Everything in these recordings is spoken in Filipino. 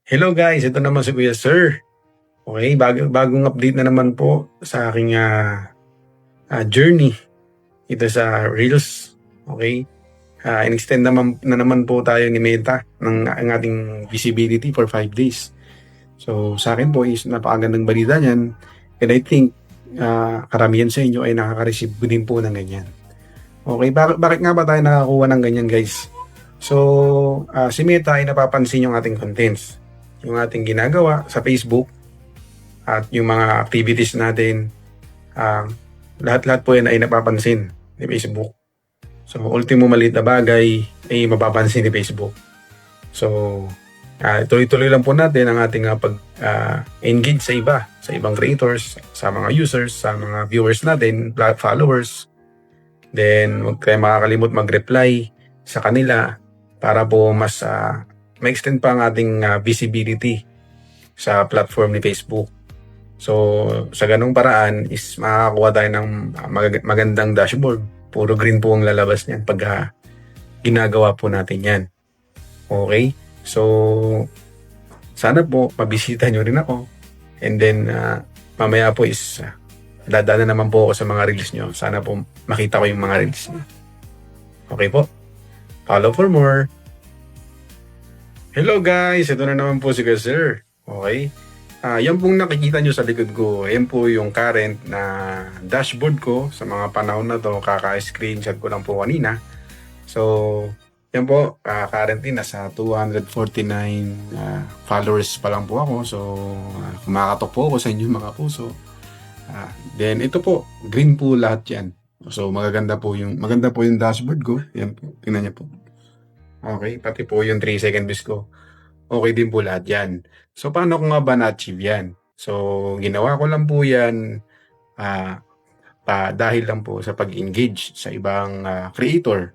Hello guys, ito naman si Kuya Sir. Okay, bagong update na naman po sa aking journey ito sa Reels. Okay, in-extend naman po tayo ni Meta ang ating visibility for 5 days. So sa akin po is napakagandang balita niyan, and I think karamihan sa inyo ay nakaka-receive din po ng ganyan. Okay, bakit nga ba tayo nakakuha ng ganyan guys? So si Meta ay napapansin yung ating contents, yung ating ginagawa sa Facebook, at yung mga activities natin, lahat-lahat po yan ay napapansin ni Facebook. So, ultimo maliit na bagay ay mapapansin ni Facebook. So, tuloy-tuloy lang po natin ang ating pag-engage sa ibang creators, sa mga users, sa mga viewers natin, followers. Then, huwag kayo makakalimot mag-reply sa kanila para po mas ma-extend pa ang ating visibility sa platform ni Facebook. So, sa ganung paraan is makakakuha tayo ng magandang dashboard. Puro green po ang lalabas niyan pag ginagawa po natin yan. Okay? So, sana po mabisita nyo rin ako. And then, mamaya po is dadaan naman po ako sa mga reels nyo. Sana po makita ko yung mga reels nyo. Okay po? Follow for more. Hello guys! Ito na naman po si Kuya Sir. Okay? Yan pong nakikita nyo sa likod ko, yan po yung current na dashboard ko sa mga panahon na to. Kaka-screenshot ko lang po kanina. So, yan po, currently nasa 249 followers pa lang po ako. So, kumakatok po ako sa inyo mga puso. Then ito po, green po lahat yan. So, maganda po yung dashboard ko. Yan po, tingnan niyo po. Okay, pati po yung 3 second views ko. Okay din po lahat yan. So, paano ko nga ba na-achieve yan? So, ginawa ko lang po yan dahil lang po sa pag-engage sa ibang creator.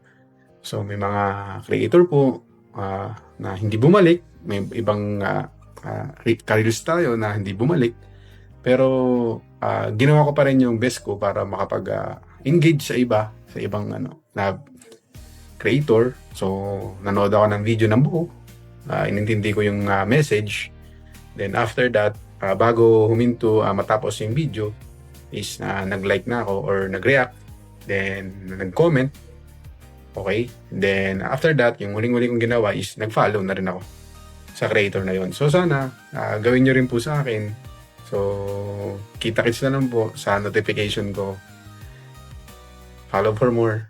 So, may mga creator po na hindi bumalik. May ibang careers tayo na hindi bumalik. Pero, ginawa ko pa rin yung best ko para makapag-engage sa ibang na creator. So, nanood ako ng video ng buo. Inintindi ko yung message. Then after that, bago huminto matapos yung video is nag-like na ako or nag-react, then nag-comment. Okay? Then after that, yung huling-huli kong ginawa is nag-follow na rin ako sa creator na yon. So sana gawin nyo rin po sa akin. So kita-kits na lang po sa notification ko. Follow for more.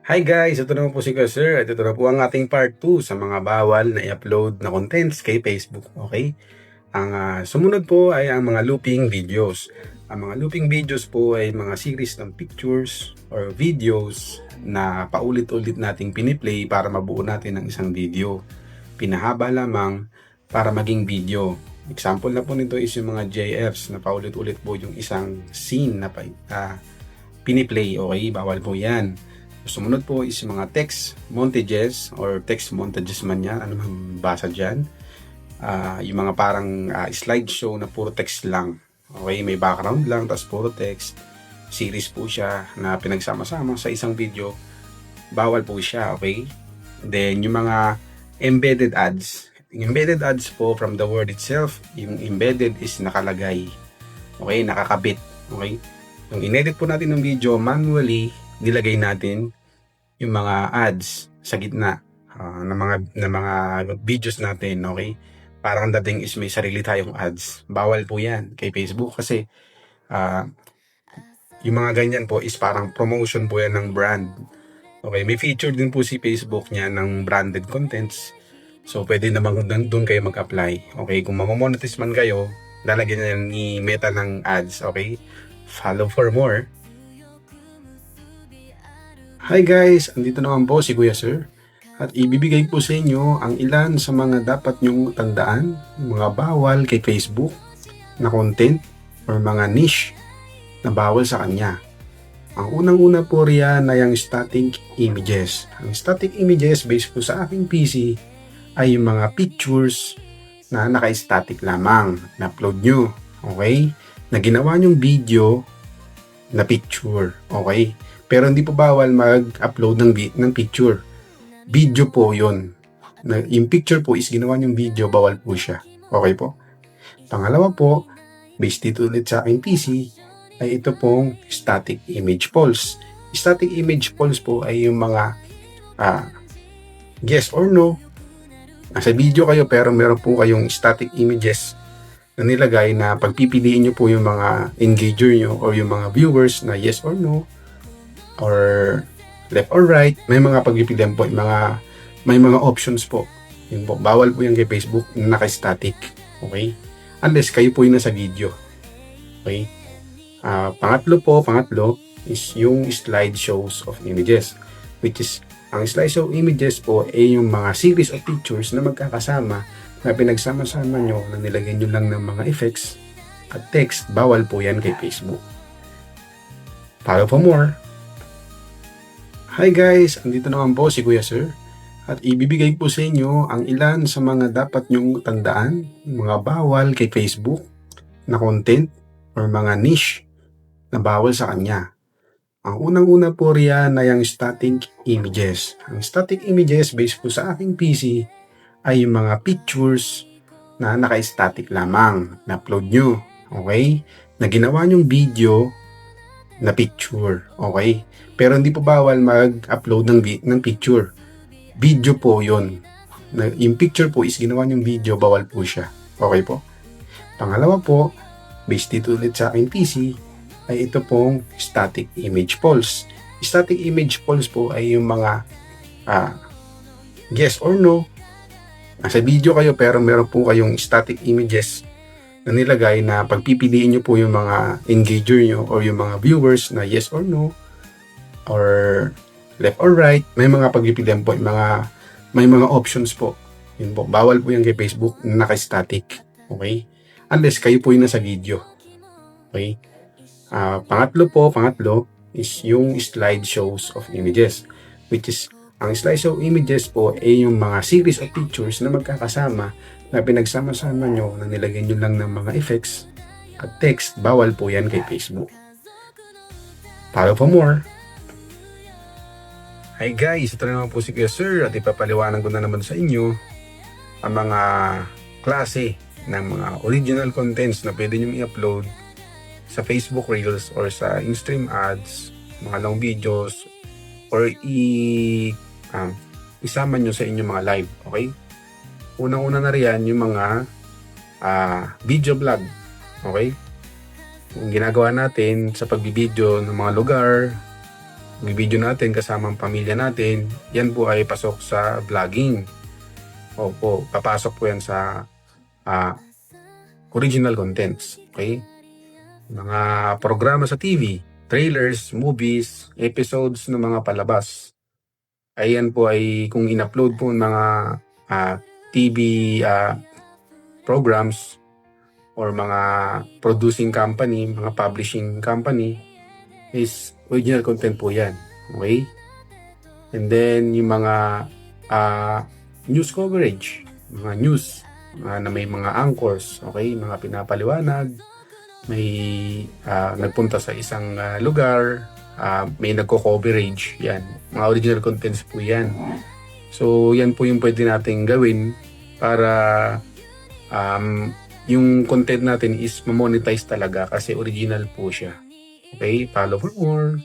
Hi guys! Ito naman po si Kuya Sir. Ito na po ang ating part 2 sa mga bawal na i-upload na contents kay Facebook. Okay? Ang sumunod po ay ang mga looping videos. Ang mga looping videos po ay mga series ng pictures or videos na paulit-ulit nating piniplay para mabuo natin ang isang video. Pinahaba lamang para maging video. Example na po nito is yung mga JFs na paulit-ulit po yung isang scene na piniplay. Okay? Bawal po yan. Sumunod po is mga text montages or text montages man yan, ano mang basa dyan. Yung mga parang slideshow na puro text lang. Okay, may background lang, tapos puro text. Series po siya na pinagsama-sama sa isang video. Bawal po siya, okay? Then, yung mga embedded ads. Yung embedded ads po, from the word itself, yung embedded is nakalagay. Okay, nakakabit. Okay? Yung inedit po natin ng video, manually, nilagay natin yung mga ads sa gitna ng mga videos natin, okay? Parang dating is may sarili tayong ads. Bawal po yan kay Facebook kasi yung mga ganyan po is parang promotion po yan ng brand. Okay, may feature din po si Facebook niya ng branded contents. So, pwede naman doon kayo mag-apply. Okay, kung mamamonetize man kayo, lalagyan niya ni Meta ng ads, okay? Follow for more. Hi guys! Andito naman po si Kuya Sir at ibibigay po sa inyo ang ilan sa mga dapat nyong tandaan, mga bawal kay Facebook na content or mga niche na bawal sa kanya. Ang unang-una po riyan ay ang static images. Ang static images based po sa aking PC ay yung mga pictures na naka-static lamang na upload nyo. Okay? Na ginawa nyong video na picture. Okay? Pero hindi po bawal mag-upload ng picture. Video po yun. yung picture po is ginawa niyong video, bawal po siya. Okay po? Pangalawa po, based dito ulit sa aking PC, ay ito pong static image polls. Static image polls po ay yung mga yes or no. Nasa video kayo pero meron po kayong static images na nilagay na pagpipiliin nyo po yung mga engager nyo or yung mga viewers na yes or no or left or right. May mga pagpipilian po, may mga options po. Yun po. Bawal po yan kay Facebook na naka-static. Okay? Unless kayo po yung nasa video. Okay? Pangatlo is yung slideshows of images, which is ang slideshow images po ay yung mga series of pictures na magkakasama na pinagsama-sama nyo na nilagay nyo lang ng mga effects at text. Bawal po yan kay Facebook. Follow for more. Hi guys, andito naman po si Kuya Sir at ibibigay po sa inyo ang ilan sa mga dapat nyong tandaan, mga bawal kay Facebook na content or mga niche na bawal sa kanya. Ang unang-una po riyan ay ang static images. Ang static images based po sa aking PC ay yung mga pictures na naka-static lamang na upload nyo. Okay? Na ginawa nyong video na picture. Okay? Pero hindi po bawal mag-upload ng picture. Video po yun. Yung picture po is ginawa nyong video, bawal po siya. Okay po? Pangalawa po, based dito ulit sa aking PC, ay ito pong static image polls. Static image polls po ay yung mga yes or no. Nasa video kayo pero meron po kayong static images na nilagay na pagpipiliin nyo po yung mga engager nyo or yung mga viewers na yes or no or left or right. May mga pagpipilian po, may mga options po. Yun po. Bawal po yan kay Facebook na naka-static. Okay? Unless kayo po yung nasa video. Okay? Pangatlo is yung slideshows of images, which is ang slideshow images po ay yung mga series of pictures na magkakasama na pinagsama-sama nyo na nilagay nyo lang ng mga effects at text. Bawal po yan kay Facebook. Follow for more. Hi guys, ito naman po si Kuya Sir at ipapaliwanag ko na naman sa inyo ang mga klase ng mga original contents na pwede nyo i-upload sa Facebook Reels or sa in-stream ads, mga long videos, or isama nyo sa inyong mga live. Okay? Unang-una na riyan yung mga video vlog. Okay? Yung ginagawa natin sa pagbibideo ng mga lugar, pagbibideo natin kasama ang pamilya natin, yan po ay pasok sa vlogging. Opo, papasok po yan sa original contents. Okay? Mga programa sa TV, trailers, movies, episodes ng mga palabas. Ayan po ay kung in-upload po ng mga TV programs or mga producing company, mga publishing company, is original content po yan. Okay? And then yung mga news coverage, mga news na may mga anchors, okay? Mga pinapaliwanag, may nagpunta sa isang lugar, may nagko-coverage, yan. Mga original contents po yan. So, yan po yung pwede nating gawin para yung content natin is ma-monetize talaga kasi original po siya. Okay? Follow for more.